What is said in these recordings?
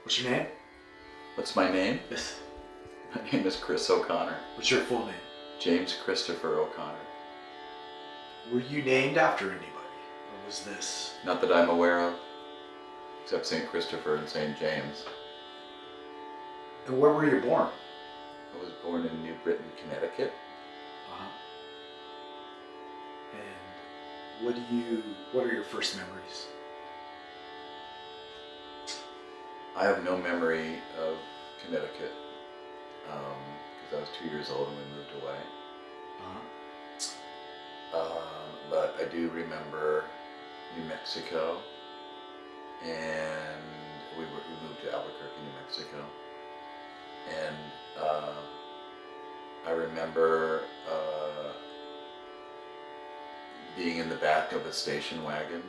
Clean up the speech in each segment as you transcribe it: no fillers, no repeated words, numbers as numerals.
What's your name? What's my name? Yes. My name is Chris O'Connor. What's your full name? James Christopher O'Connor. Were you named after anybody? Or was this? Not that I'm aware of, except St. Christopher and St. James. And where were you born? I was born in New Britain, Connecticut. Uh-huh. And what are your first memories? I have no memory of Connecticut, because I was 2 years old when we moved away. Uh-huh. But I do remember New Mexico, and we moved to Albuquerque, New Mexico, and I remember being in the back of a station wagon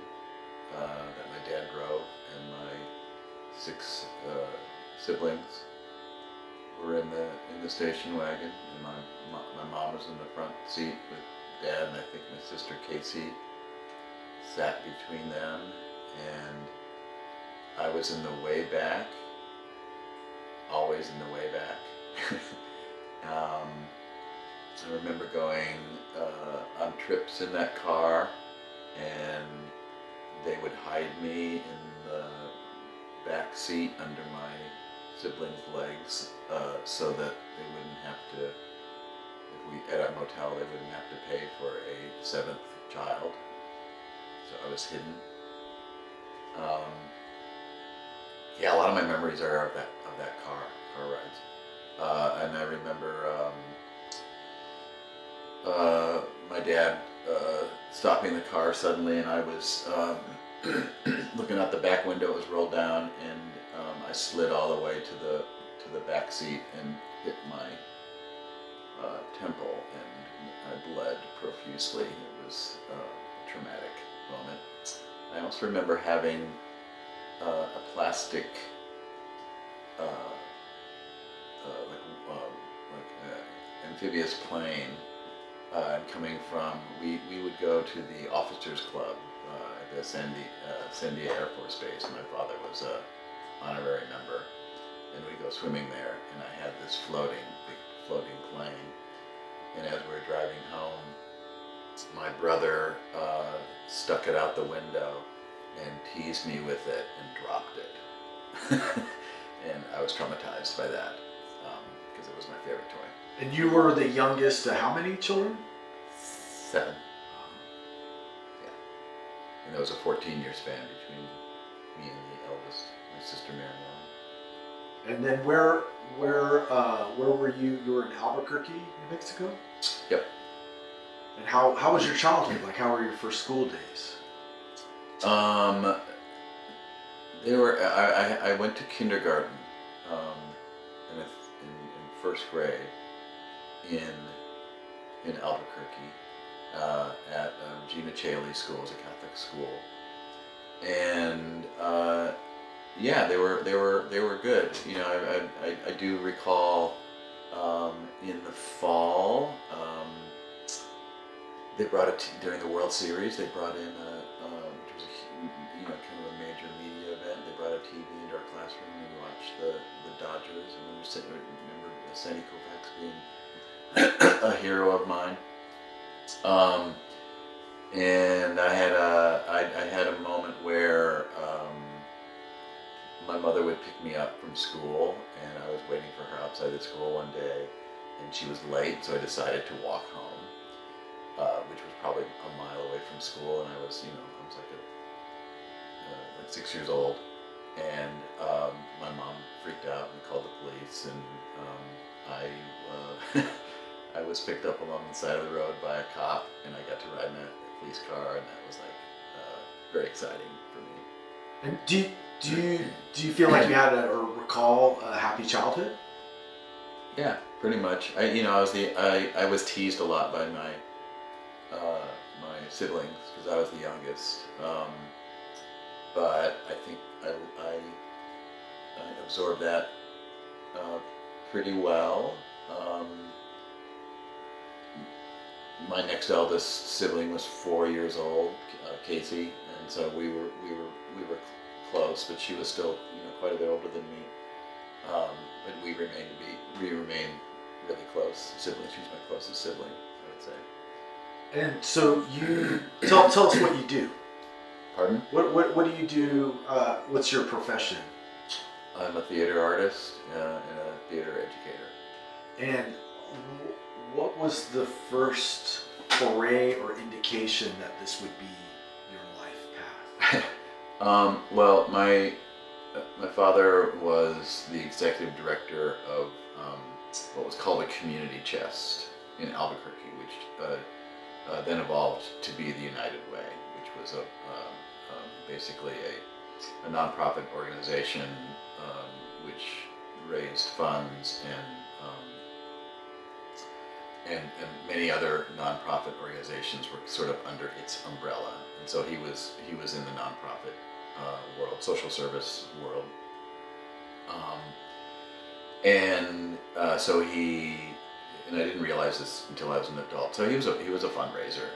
that my dad drove, and my 6 siblings were in the station wagon, and my mom was in the front seat with Dad, and I think my sister Casey sat between them, and I was in the way back, always in the way back. I remember going on trips in that car, and they would hide me in the back seat under my siblings' legs, so that they wouldn't have to, if we at our motel, they wouldn't have to pay for a 7th child. So I was hidden. Yeah, a lot of my memories are of that car rides. And I remember my dad stopping the car suddenly, and I was looking out the back window. It was rolled down, and I slid all the way to the back seat and hit my temple, and I bled profusely. It was a traumatic moment. I also remember having a plastic amphibious plane coming from. We would go to the officers club at the Sandia Air Force Base. My father was a honorary member, and we'd go swimming there, and I had this big floating plane, and as we were driving home, my brother stuck it out the window and teased me with it and dropped it. And I was traumatized by that, because it was my favorite toy. And you were the youngest of how many children? 7. Yeah. And there was a 14-year span between me and the eldest, my sister Marianne. And then where were you? You were in Albuquerque, New Mexico? Yep. And how was your childhood? Like, how were your first school days? I went to kindergarten in first grade in Albuquerque at Gina Chaley School, as a Catholic school, and yeah, they were good. You know, I do recall in the fall they brought during the World Series. They brought in which was kind of a major media event. They brought a TV into our classroom and we watched the Dodgers. And I remember Sandy Koufax being a hero of mine. And I had a moment where my mother would pick me up from school, and I was waiting for her outside the school one day, and she was late, so I decided to walk home, which was probably a mile away from school, and I was like 6 years old, and my mom freaked out and called the police, and I was picked up along the side of the road by a cop, and I got to ride in a police car, and that was very exciting for me. And do you feel like you had or recall a happy childhood? Yeah, pretty much. I was teased a lot by my siblings because I was the youngest, but I think I absorbed that pretty well. My next eldest sibling was 4 years old, Casey, and so we were close, but she was still quite a bit older than me. But we remain really close siblings. She's my closest sibling, I would say. And so you tell us what you do. Pardon? What do you do? What's your profession? I'm a theater artist and a theater educator. And what was the first foray or indication that this would be your life path? Well, my father was the executive director of what was called a community chest in Albuquerque, which then evolved to be the United Way, which was basically a nonprofit organization which raised funds and many other nonprofit organizations were sort of under its umbrella. And so he was in the nonprofit world, social service world, so and I didn't realize this until I was an adult. So he was a fundraiser,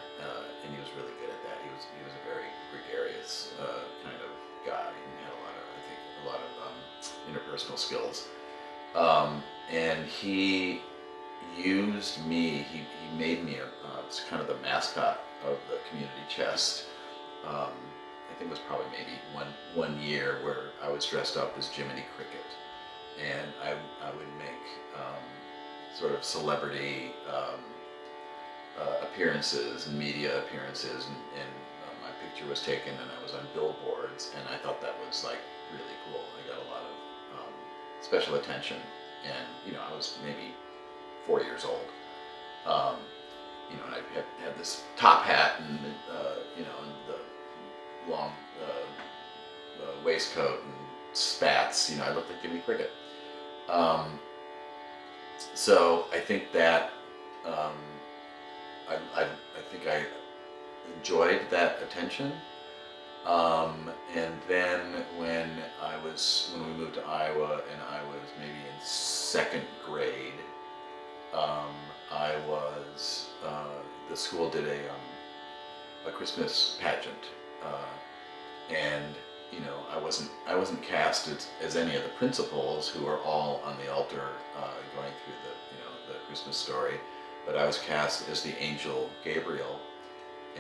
and he was really good at that. He was a very gregarious kind of guy, and had a lot of interpersonal skills. And he used me. He made me kind of the mascot of the community chest. I think it was probably maybe one year where I was dressed up as Jiminy Cricket, and I would make sort of celebrity appearances and media appearances, and my picture was taken, and I was on billboards, and I thought that was like really cool. I got a lot of special attention, and I was maybe 4 years old. And I had this top hat and and the long waistcoat and spats. I looked like Jimmy Cricket. So I think that I think I enjoyed that attention. And then when we moved to Iowa, and I was maybe in second grade, the school did a Christmas pageant, and I wasn't cast as any of the principals who are all on the altar going through the Christmas story, but I was cast as the angel Gabriel,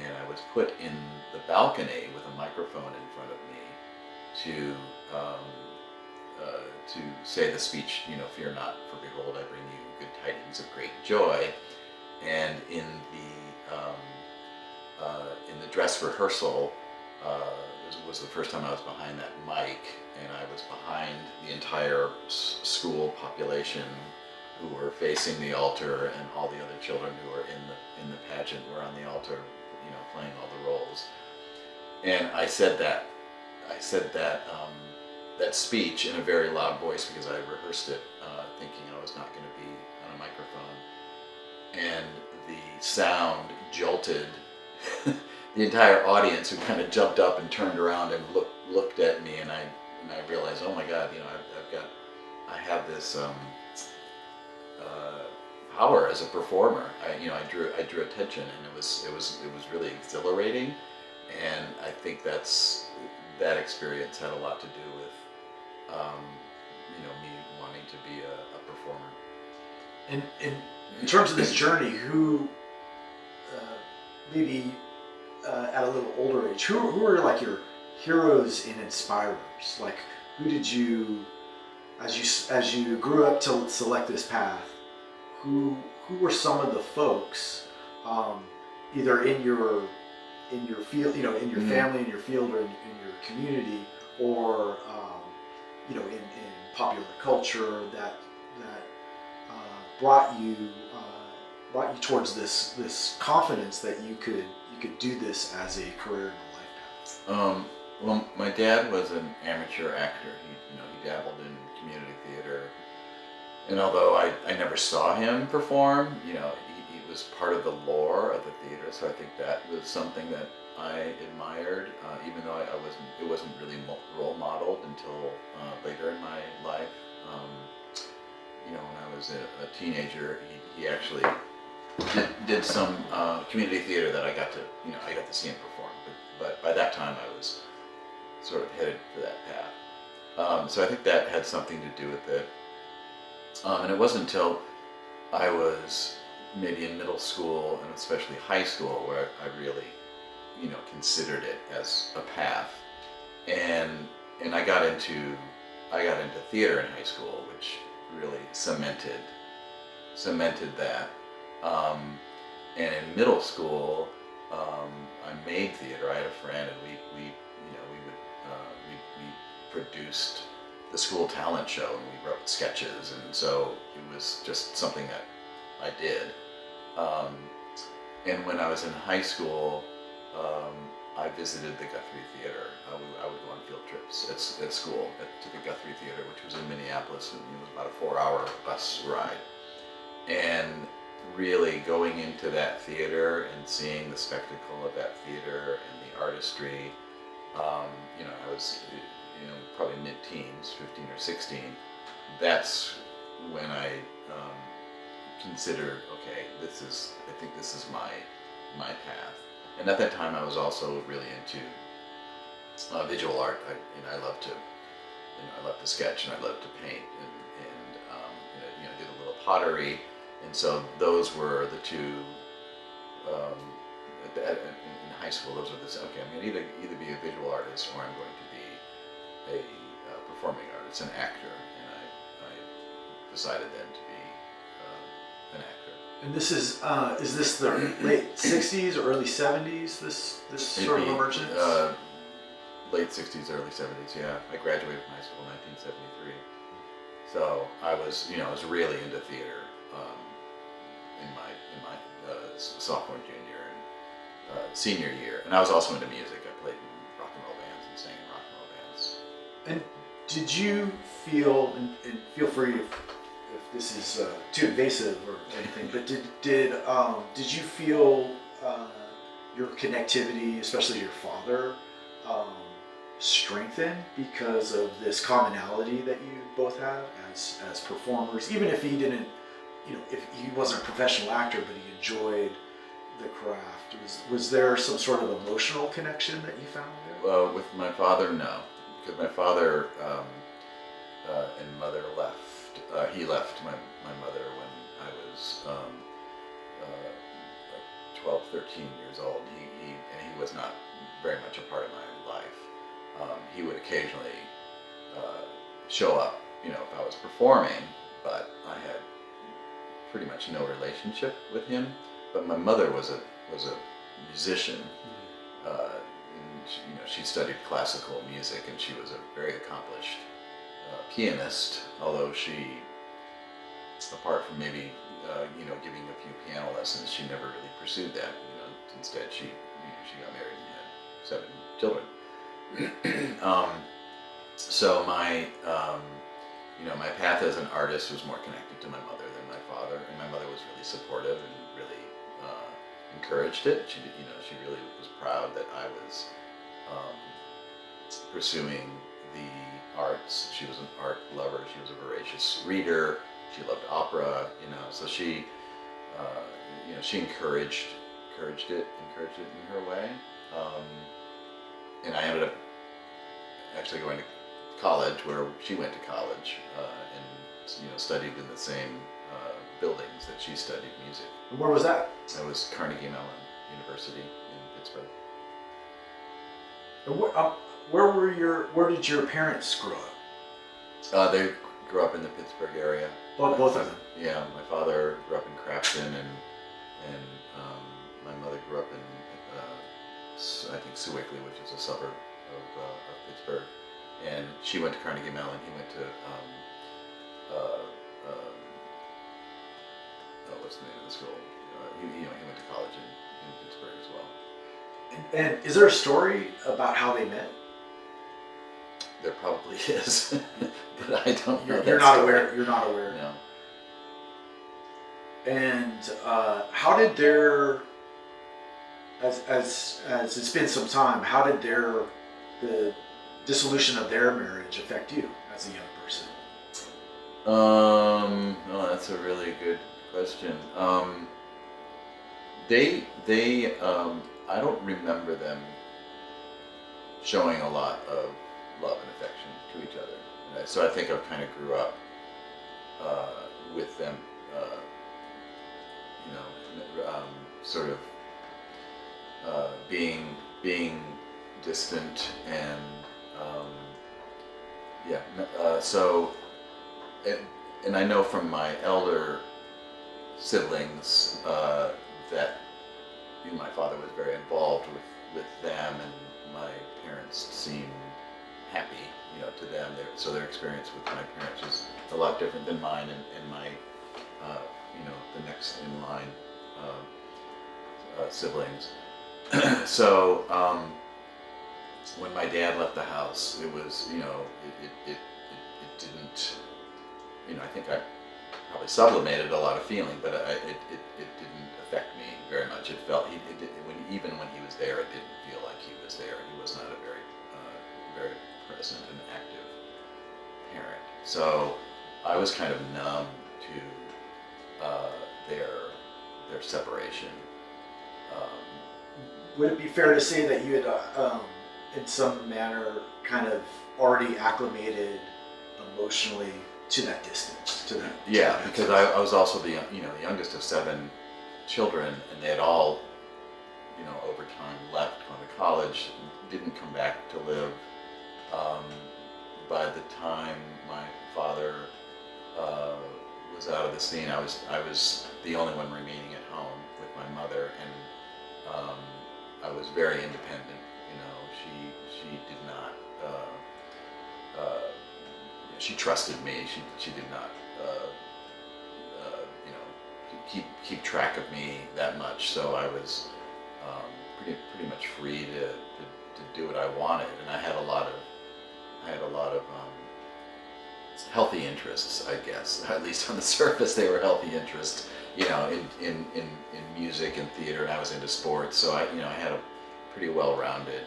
and I was put in the balcony with a microphone in front of me to say the speech, "Fear not, for behold, I bring you good tidings of great joy." And in the dress rehearsal, this was the first time I was behind that mic, and I was behind the entire school population who were facing the altar, and all the other children who were in the pageant were on the altar, playing all the roles. And I said that speech in a very loud voice because I rehearsed it thinking I was not going to be on a microphone, and the sound jolted the entire audience, who kind of jumped up and turned around and looked at me, and I realized, oh my God, I have this power as a performer. I drew attention, and it was really exhilarating, and I think that experience had a lot to do with me wanting to be a performer. And in terms of this journey, who maybe at a little older age, who are like your heroes and inspirers? Like, who did you, as you grew up to select this path, who were some of the folks, either in your field, in your family, in your field, or in your community, or in popular culture that brought you towards this confidence that you could do this as a career in a life path? Well, my dad was an amateur actor. He dabbled in community theater, and although I never saw him perform, he was part of the lore of the theater. So I think that was something that I admired, even though it wasn't really role modeled until later in my life. When I was a teenager, he actually did some community theater that I got to see him perform. But by that time, I was sort of headed for that path. So I think that had something to do with it. And it wasn't until I was maybe in middle school and especially high school where I really, considered it as a path. And and I got into theater in high school, which really cemented that. Um, and in middle school, I made theater. I had a friend, and we produced the school talent show, and we wrote sketches, and so it was just something that I did. Um, and when I was in high school, um, I visited the Guthrie Theater. I would go on field trips at school to the Guthrie Theater, which was in Minneapolis, and it was about a 4-hour bus ride. And really going into that theater and seeing the spectacle of that theater and the artistry, I was, probably mid-teens, 15 or 16. That's when I considered, okay, I think this is my path. And at that time, I was also really into visual art. I love to, I love to sketch and I love to paint and did a little pottery. And so those were the two. Um, in high school, those were the okay. I'm going to either be a visual artist or I'm going to be a performing artist, an actor. And I decided then to be an actor. And this is this the late '60s or early '70s? This sort of emergence. Late '60s, early '70s. Yeah, I graduated from high school in 1973. So I was really into theater in my sophomore, junior, and senior year, and I was also into music. I played in rock and roll bands and sang in rock and roll bands. And did you feel, and feel free if this is too invasive or anything, but did you feel your connectivity, especially your father, strengthen because of this commonality that you both have as performers, even if he didn't, if he wasn't a professional actor, but he enjoyed the craft? Was there some sort of emotional connection that you found there? With my father, no, because my father and mother left. He left my mother when I was 12, 13 years old. He was not very much a part of my life. He would occasionally show up, if I was performing, but I had pretty much no relationship with him. But my mother was a musician. And she studied classical music, and she was a very accomplished pianist. Although she, apart from maybe giving a few piano lessons, she never really pursued that. Instead she got married and had 7 children. So my path as an artist was more connected to my mother than my father, and my mother was really supportive and really encouraged it. She really was proud that I was pursuing the arts. She was an art lover. She was a voracious reader. She loved opera. So she encouraged it in her way. And I ended up actually going to college where she went to college and studied in the same buildings that she studied music. And where was that? That was Carnegie Mellon University in Pittsburgh. And where did your parents grow up? They grew up in the Pittsburgh area. Both of them. Yeah, my father grew up in Crafton, and my mother grew up in I think Sewickley, which is a suburb of Pittsburgh. And she went to Carnegie Mellon. He went to what's the name of the school? He went to college in Pittsburgh as well. And is there a story about how they met? There probably is, but I don't know. You're not aware. You're not aware. No. And how did their, as it's been some time, how did the dissolution of their marriage affect you as a young person? No, that's a really good question. They I don't remember them showing a lot of love and affection to each other. So I think I kind of grew up with them, sort of being distant and so and I know from my elder siblings that my father was very involved with them, and my parents seemed happy, to them. So their experience with my parents was a lot different than mine and my, the next in line siblings. So when my dad left the house, it was, it didn't, I think I probably sublimated a lot of feeling, but it didn't affect me very much. It felt, even when he was there, it didn't feel like he was there. He was not a very present and active parent. So I was kind of numb to their separation. Would it be fair to say that you had, in some manner, kind of already acclimated emotionally to that distance, to that? Yeah, because I was also the youngest of 7 children, and they had all, over time left, gone to college, didn't come back to live. By the time my father was out of the scene, I was the only one remaining at home with my mother, and I was very independent. She did not. She trusted me. She did not. Keep track of me that much. So I was pretty much free to do what I wanted, and I had a lot of healthy interests, I guess. At least on the surface, they were healthy interests. In music and theater, and I was into sports. So I had a pretty well-rounded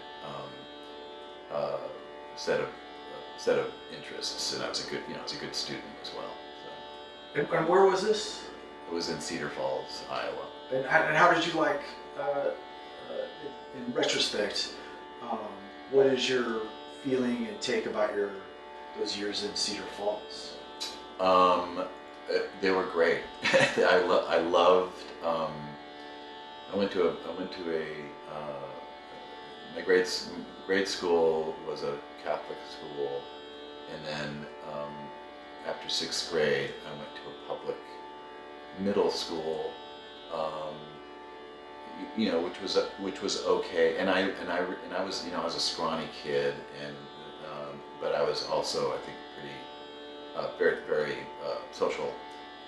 set of interests, and I was a good student as well. So. And where was this? It was in Cedar Falls, Iowa. And how did you like, in retrospect, what is your feeling and take about those years in Cedar Falls? They were great. I loved. I went to a my grade school was a Catholic school, and then after 6th grade, I went to a public middle school, which was okay. And I was I was a scrawny kid, and but I was also, I think, pretty very social,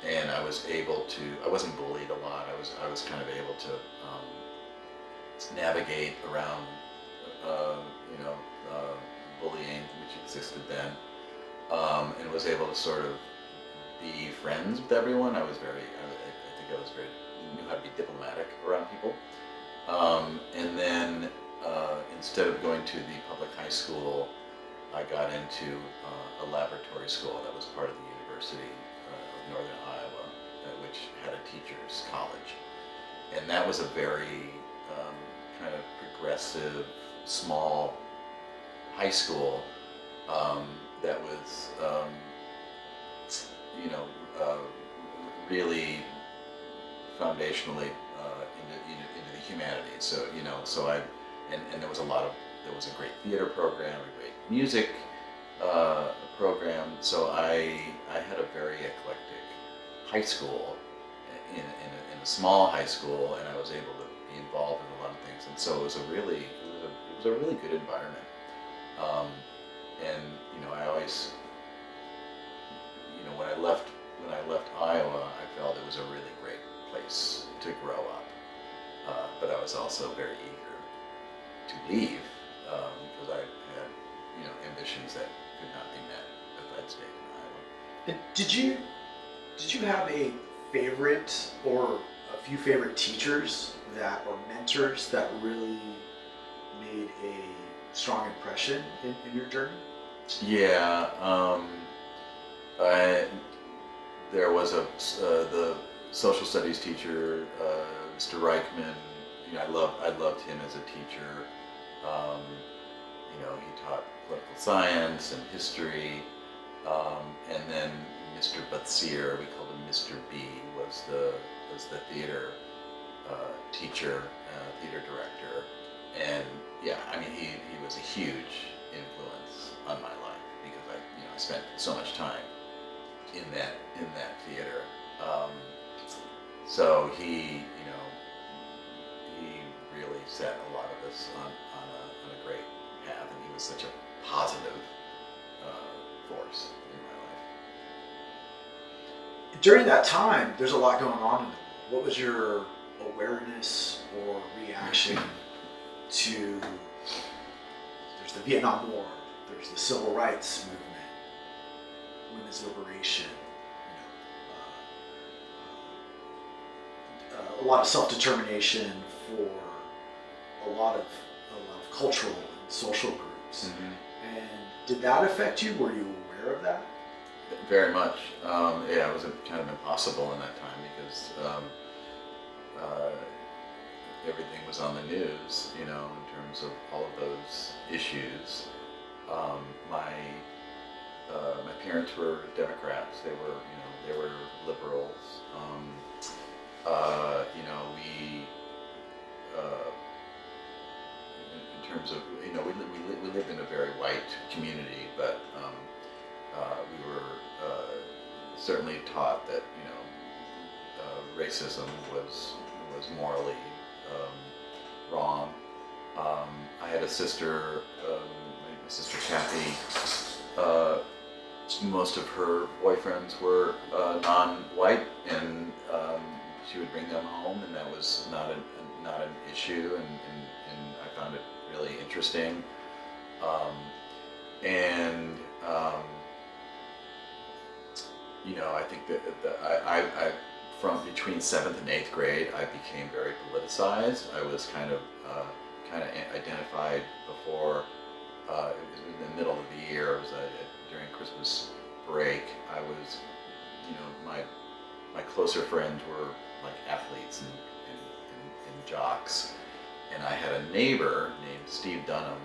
and I was able to. I wasn't bullied a lot. I was kind of able to navigate around bullying, which existed then, and was able to sort of be friends with everyone. I think I was very knew how to be diplomatic around people. And then instead of going to the public high school, I got into a laboratory school that was part of the University of Northern Iowa, which had a teacher's college. And that was a very kind of progressive, small high school that was, really foundationally into the humanities. So and there was a great theater program, a great music program. So I had a very eclectic high school in a small high school, and I was able to be involved in a lot of things. And so it was a really good environment. And I always, when I left Iowa, I felt it was a really great place to grow up. But I was also very eager to leave because I had, ambitions that could not be met if I'd stayed in Iowa. And did you have a favorite or a few favorite teachers or mentors that really made a strong impression in your journey? Yeah, there was the social studies teacher, Mr. Reichman. I loved him as a teacher. He political science and history, and then Mr. Butsier, we called him Mr. B, was the theater teacher, theater director, and yeah, I mean he was a huge influence on my life because I spent so much time in that theater. So he really set a lot of us on a great path, and he was such a positive force in my life. During that time, there's a lot going on in the world. What was your awareness or reaction to, there's the Vietnam War, there's the Civil Rights Movement, women's liberation, a lot of self-determination for a lot of cultural and social groups. Mm-hmm. And did that affect you? Were you aware of that? Very much. Yeah, it was kind of impossible in that time because everything was on the news, in terms of all of those issues. My parents were Democrats. They were liberals. We in terms of we lived in a very white community, but we were certainly taught that racism was morally wrong. I had a sister, my sister Kathy. Most of her boyfriends were non-white, and she would bring them home, and that was not an issue, and I found it really interesting. I think that I from between 7th and 8th grade, I became very politicized. I was kind of identified before. It was in the middle of the year. It was during Christmas break. I was, my closer friends were like athletes and jocks, and I had a neighbor named Steve Dunham,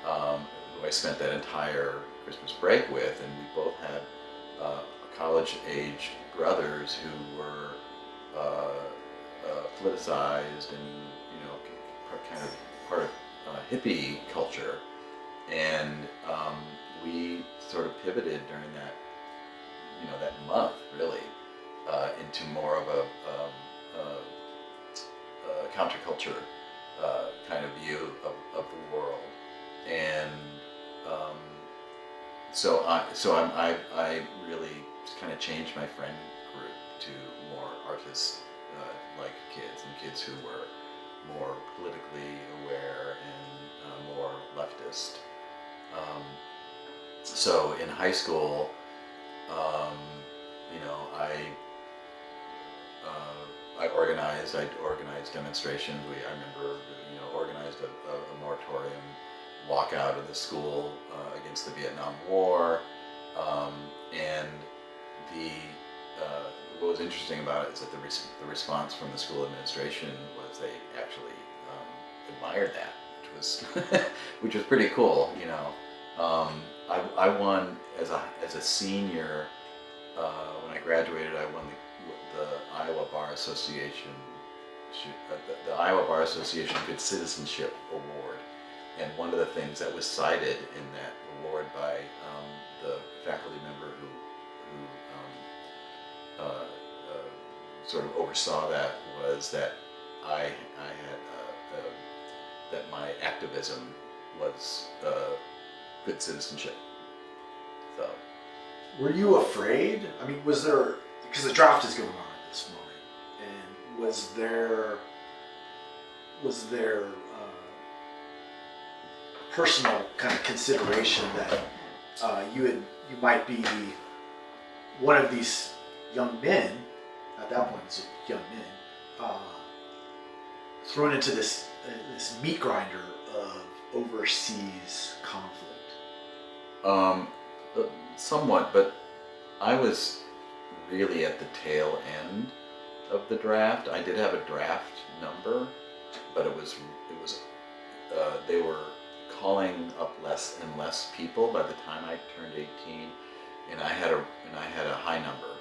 who I spent that entire Christmas break with, and we both had college-aged brothers who were politicized and kind of part of hippie culture, and we sort of pivoted during that that month really into more of a counterculture kind of view of the world, and so I really kind of changed my friend group to more artist like kids who were more politically aware and more leftist. So in high school, I'd organized demonstrations. I remember, organized a moratorium walkout of the school against the Vietnam War, and what was interesting about it is that the response from the school administration was they actually admired that, which was pretty cool. I won as a senior when I graduated. I won the Iowa Bar Association, the Iowa Bar Association Good Citizenship Award, and one of the things that was cited in that award by the faculty member who sort of oversaw that was that I had that my activism was good citizenship. So, were you afraid? I mean, was there, because the draft is going on at this moment, and was there personal kind of consideration that you might be one of these young men, at that point it's young men, thrown into this meat grinder of overseas conflict? Somewhat, but I was really at the tail end of the draft. I did have a draft number, but it was they were calling up less and less people by the time I turned 18, and I had a high number.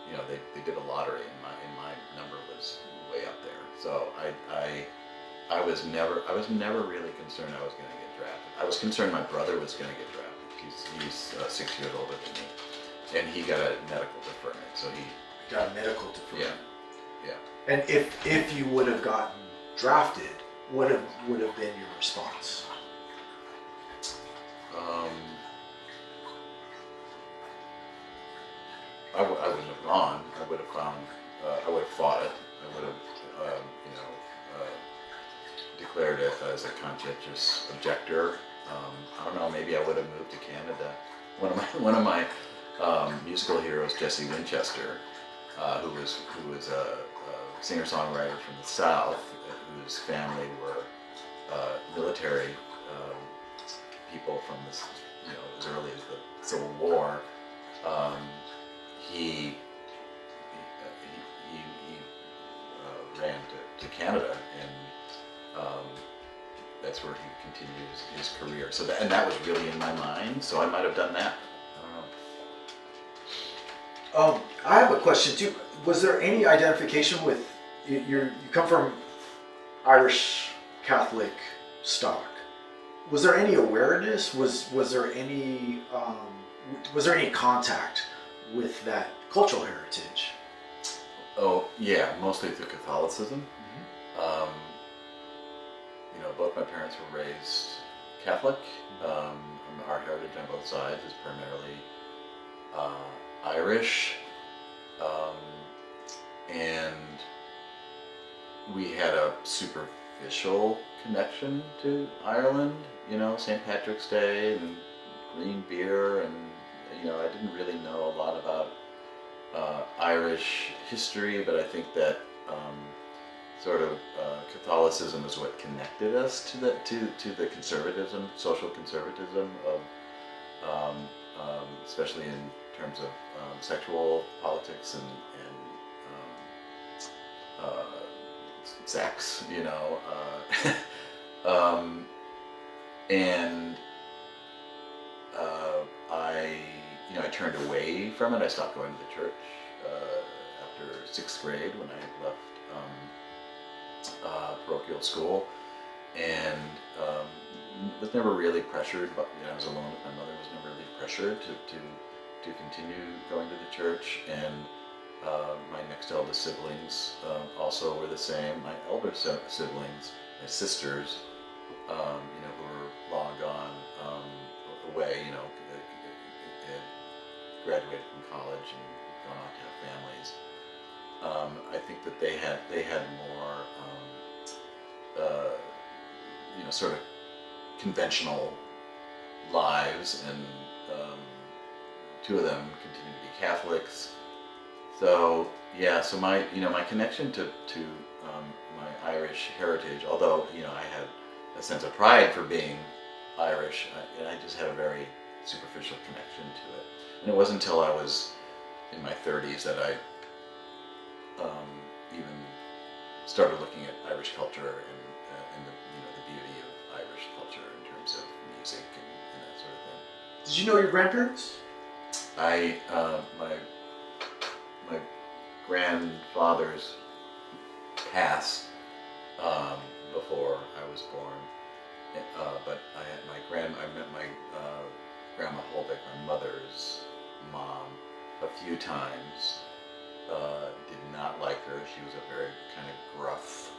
You know, they did a lottery, and my number was way up there. So I was never really concerned I was going to get drafted. I was concerned my brother was going to get drafted. He's 6 years older than me, and he got a medical deferment. So he got a medical deferment. Yeah. And if you would have gotten drafted, what would have been your response? I wouldn't have gone. I would have found. I would have fought it. I would have, declared it as a conscientious objector. I don't know. Maybe I would have moved to Canada. One of my musical heroes, Jesse Winchester, who was a singer-songwriter from the South, whose family were military people from this, as early as the Civil War. He ran to Canada, and that's where he continues his career. So that was really in my mind. So I might have done that. I don't know. I have a question too. Was there any identification with you come from Irish Catholic stock? Was there any awareness? Was there any contact with that cultural heritage? Oh yeah, mostly through Catholicism. Mm-hmm. Both my parents were raised Catholic. Our heritage on both sides is primarily Irish, and we had a superficial connection to Ireland. St. Patrick's Day and green beer, and I didn't really know a lot about Irish history, but I think that Catholicism is what connected us to the conservatism, social conservatism of, especially in terms of sexual politics and sex, and I turned away from it. I stopped going to the church after 6th grade when I left parochial school, and was never really pressured. But I was alone with my mother. Was never really pressured to continue going to the church. And my next eldest siblings also were the same. My elder siblings, my sisters, who were long gone away, had graduated from college and gone on to have families. I think that they had more, sort of conventional lives, and two of them continue to be Catholics. So yeah, so my connection to my Irish heritage, although I had a sense of pride for being Irish, and I just had a very superficial connection to it. And it wasn't until I was in my 30s that I even started looking at Irish culture and the beauty of Irish culture in terms of music and that sort of thing. Did you know your grandparents? My grandfathers passed before I was born, but I met my Grandma Holbeck, my mother's mom, a few times. Did not like her. She was a very kind of gruff,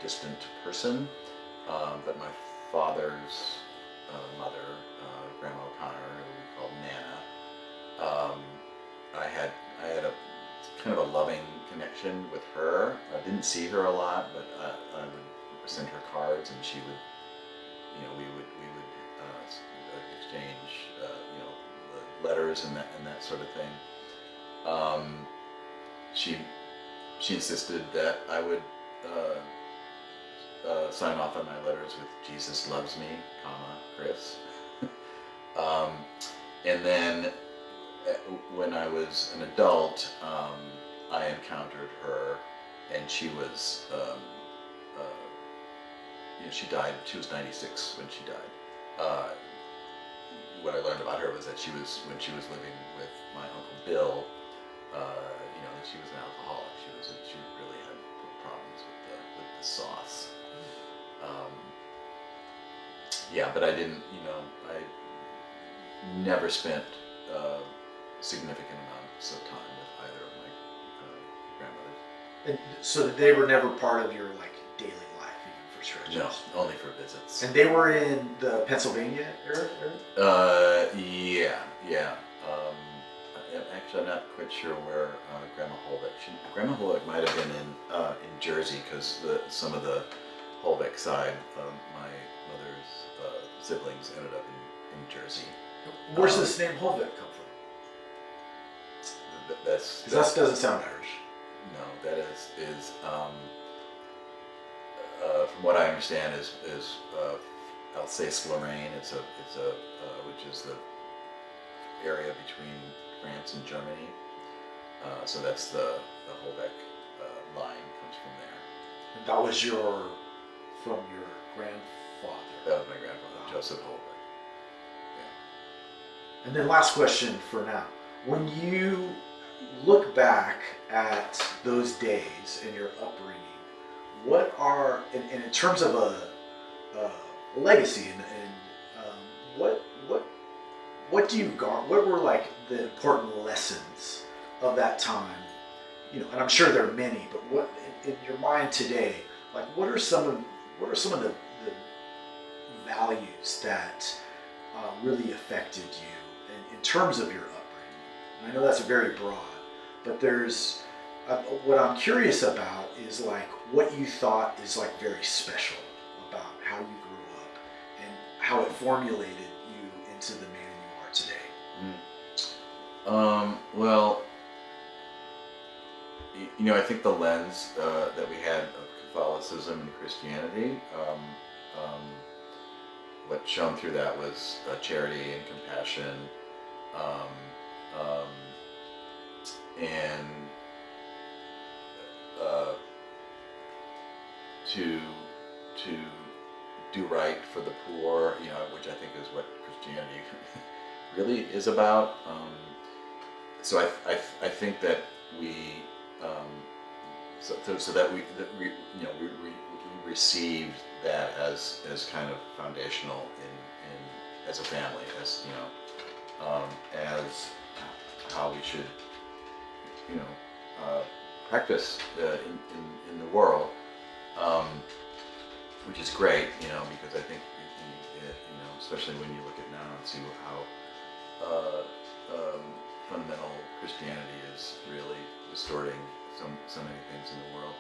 distant person. But my father's mother, Grandma O'Connor, who we called Nana, I had a kind of a loving connection with her. I didn't see her a lot, but I would send her cards, and she would, we would exchange, the letters and that sort of thing. She insisted that I would sign off on my letters with "Jesus loves me, Chris." And then when I was an adult, I encountered her, and she was she died. She was 96 when she died. What I learned about her was that when she was living with my uncle Bill, that she was an alcoholic. She really had problems with the sauce. Yeah, but I didn't, I never spent significant amounts of time with either of my grandmothers. And so they were never part of your like daily life, even for stretches. No, only for visits. And they were in the Pennsylvania area. Yeah. Actually, I'm not quite sure where Grandma Holbeck. Grandma Holbeck might have been in Jersey because some of the Holbeck side of my mother's siblings ended up in Jersey. Where's this name Holbeck come from? Because that doesn't sound Irish. No, that is from what I understand is Alsace-Lorraine. It's a which is the area between France and Germany. So that's the Holbeck line comes from there. And that was from your grandfather. That was my grandfather, Joseph Holbeck. Yeah. And then last question for now. When you look back at those days and your upbringing, what are, in terms of a legacy, and what do you got? What were like the important lessons of that time? And I'm sure there are many, but what in your mind today? Like, what are some of the values that really affected you in terms of your upbringing? And I know that's very broad, but there's what I'm curious about is like what you thought is like very special about how you grew up and how it formulated you into the man you are today. Well, I think the lens that we had of Catholicism and Christianity, what shone through that was charity and compassion, and to do right for the poor, which I think is what Christianity really is about. So I think that we we received that as kind of foundational in as a family, as how we should practice in the world, which is great, because I think especially when you look at now and see how fundamental Christianity is really distorting so many things in the world.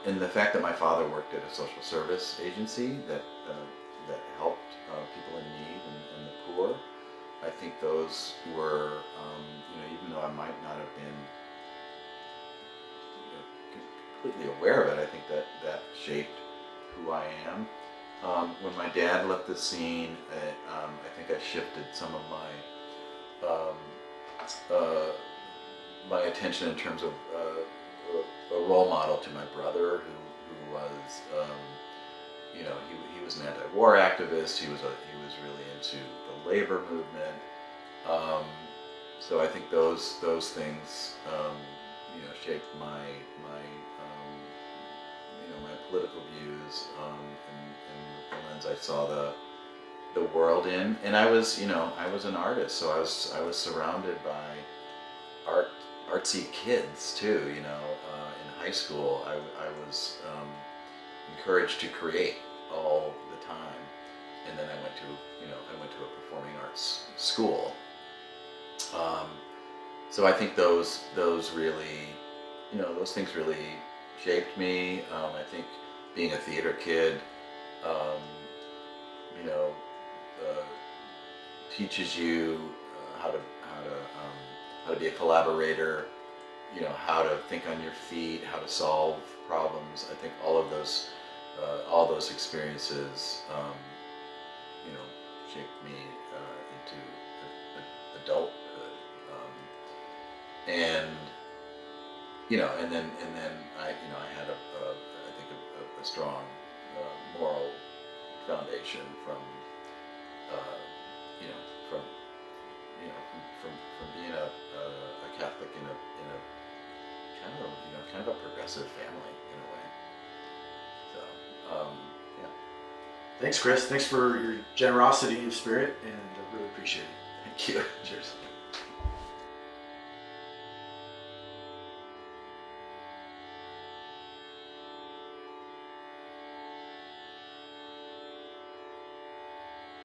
And the fact that my father worked at a social service agency that helped people in need and the poor, I think those were, even though I might not have been completely aware of it, I think that shaped who I am. When my dad left the scene, I think I shifted some of my attention in terms of a role model to my brother, who was, he was an anti-war activist. He was really into the labor movement. So I think those things, shaped my my political views, and the lens I saw the world in. And I was an artist, so I was surrounded by artsy kids too. In high school, I was encouraged to create all the time, and then I went to a performing arts school. So I think those really, those things really shaped me. I think being a theater kid, teaches you how to be a collaborator, how to think on your feet, how to solve problems. I think all those experiences, shaped me into adulthood, and and then I had I think a strong moral foundation from you know from from being a Catholic in a kind of a progressive family in a way. So yeah. Thanks, Chris. Thanks for your generosity of spirit, and I really appreciate it. Thank you. Cheers.